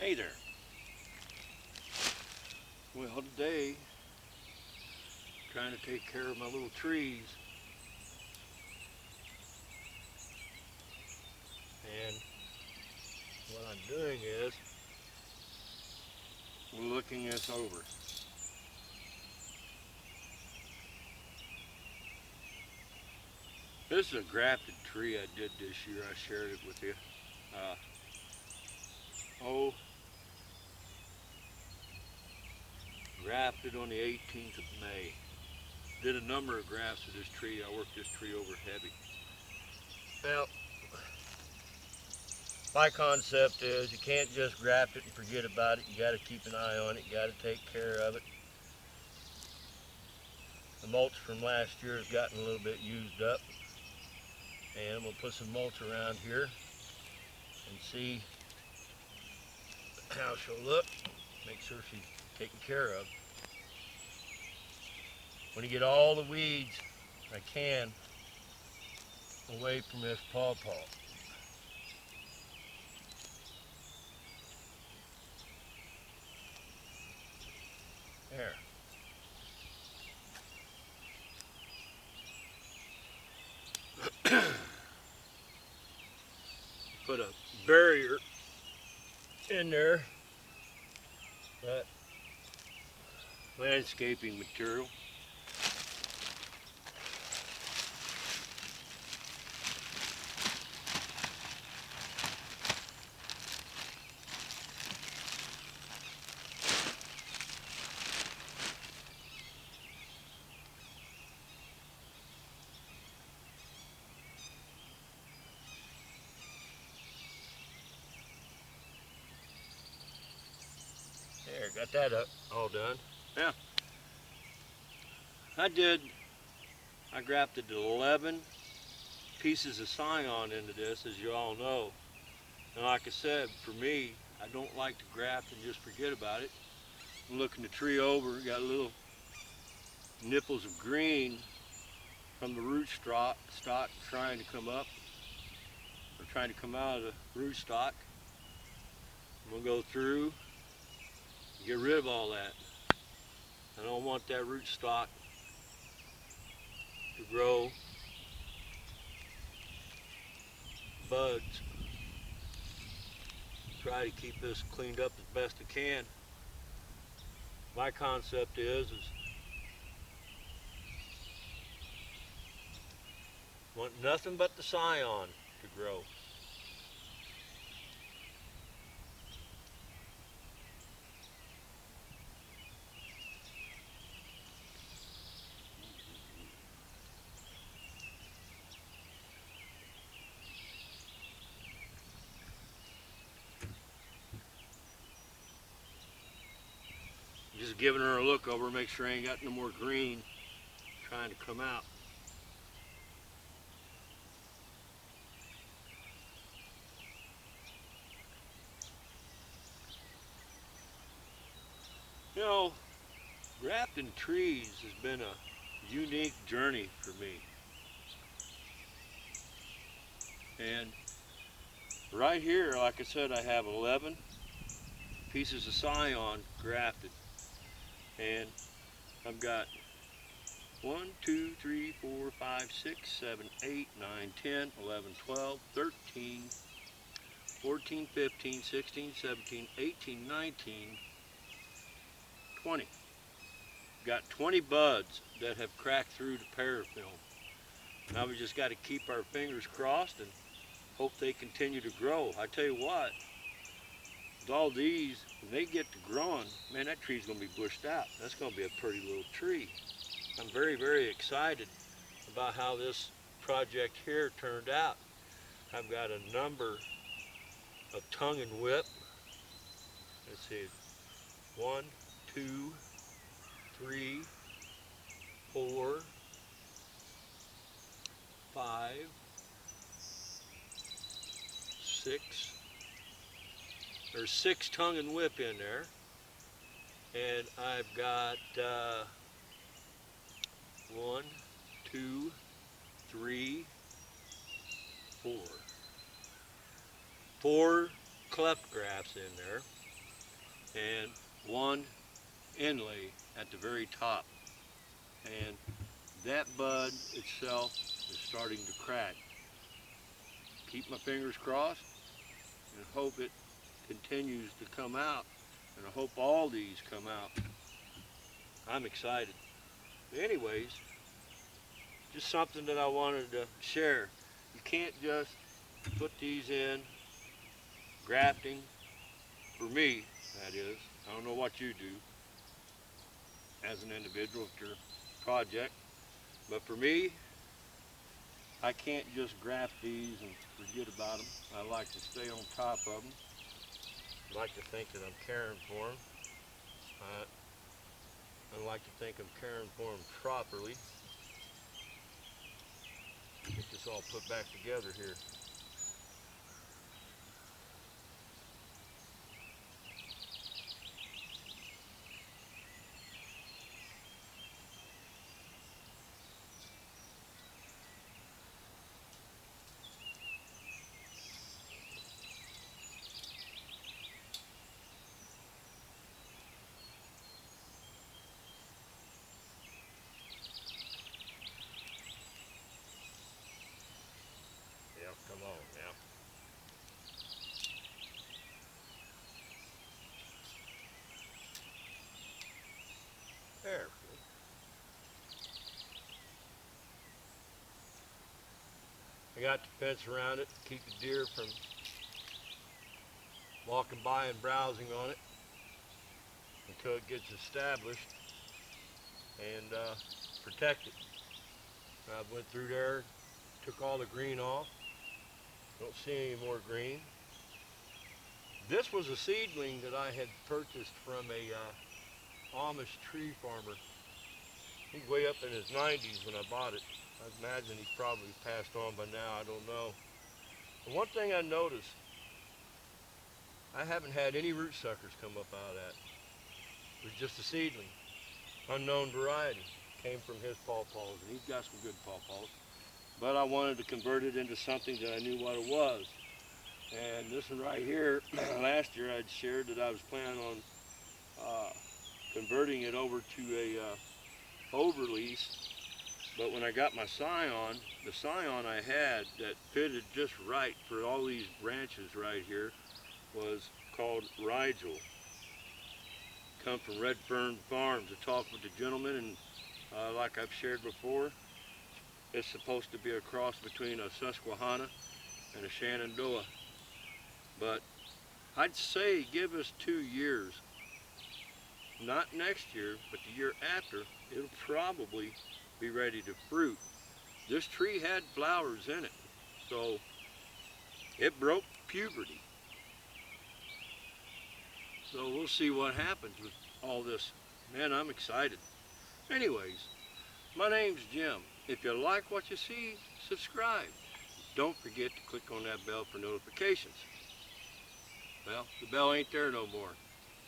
Hey there. Well, today, trying to take care of my little trees, and what I'm doing is we're looking this over. This is a grafted tree I did this year. I shared it with you. Uh, oh, grafted on the 18th of May. Did a number of grafts of this tree. I worked this tree over heavy. Now, my concept is you can't just graft it and forget about it. You got to keep an eye on it. You got to take care of it. The mulch from last year has gotten a little bit used up, and I'm going to put some mulch around here and see how she'll look. Make sure she's taken care of. Want to get all the weeds I can away from this pawpaw. There. Put a barrier in there, that landscaping material. There, got that up, all done. Yeah, I grafted 11 pieces of scion into this, as you all know. And like I said, for me, I don't like to graft and just forget about it. I'm looking the tree over, got little nipples of green from the root stock trying to come up, or trying to come out of the root stock. I'm gonna go through and get rid of all that. I don't want that root stock to grow buds. Try to keep this cleaned up as best I can. My concept is want nothing but the scion to grow. Just giving her a look over, make sure I ain't got no more green trying to come out. You know, grafting trees has been a unique journey for me. And right here, like I said, I have 11 pieces of scion grafted. And I've got 1, 2, 3, 4, 5, 6, 7, 8, 9, 10, 11, 12, 13, 14, 15, 16, 17, 18, 19, 20. Got 20 buds that have cracked through the parafilm. Now we just got to keep our fingers crossed and hope they continue to grow. I tell you what, with all these, when they get to growing, man, that tree's going to be bushed out. That's going to be a pretty little tree. I'm very, very excited about how this project here turned out. I've got a number of tongue and whip. Let's see, 1, 2, 3, 4, 5, 6. There's 6 tongue and whip in there. And I've got 1, 2, 3, 4. 4 cleft grafts in there. and one inlay at the very top. And that bud itself is starting to crack. Keep my fingers crossed and hope it continues to come out, and I hope all these come out. I'm excited. Anyways, just something that I wanted to share. You can't just put these in grafting, for me that is. I don't know what you do as an individual with your project, but for me, I can't just graft these and forget about them. I like to stay on top of them. I like to think that I'm caring for them. I like to think I'm caring for them properly. Get this all put back together here. Yeah, come on now. There. I got the fence around it to keep the deer from walking by and browsing on it until it gets established and protected. I went through there, took all the green off. Don't see any more green. This was a seedling that I had purchased from a Amish tree farmer. He's way up in his 90s when I bought it. I imagine he's probably passed on by now, I don't know. But one thing I noticed, I haven't had any root suckers come up out of that. It was just a seedling, unknown variety. Came from his pawpaws, and he's got some good pawpaws. But I wanted to convert it into something that I knew what it was. And this one right here, last year I'd shared that I was planning on converting it over to a overlease. But when I got my scion, the scion I had that fitted just right for all these branches right here was called Rigel. Come from Red Fern Farms. I talked with the gentleman, and like I've shared before, it's supposed to be a cross between a Susquehanna and a Shenandoah. But I'd say give us 2 years. Not next year, but the year after, it'll probably be ready to fruit. This tree had flowers in it, so it broke puberty. So we'll see what happens with all this. Man, I'm excited. Anyways, my name's Jim. If you like what you see, subscribe. Don't forget to click on that bell for notifications. Well, the bell ain't there no more.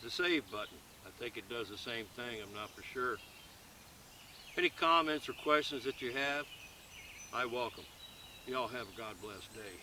The save button. I think it does the same thing, I'm not for sure. Any comments or questions that you have, I welcome. Y'all have a God bless day.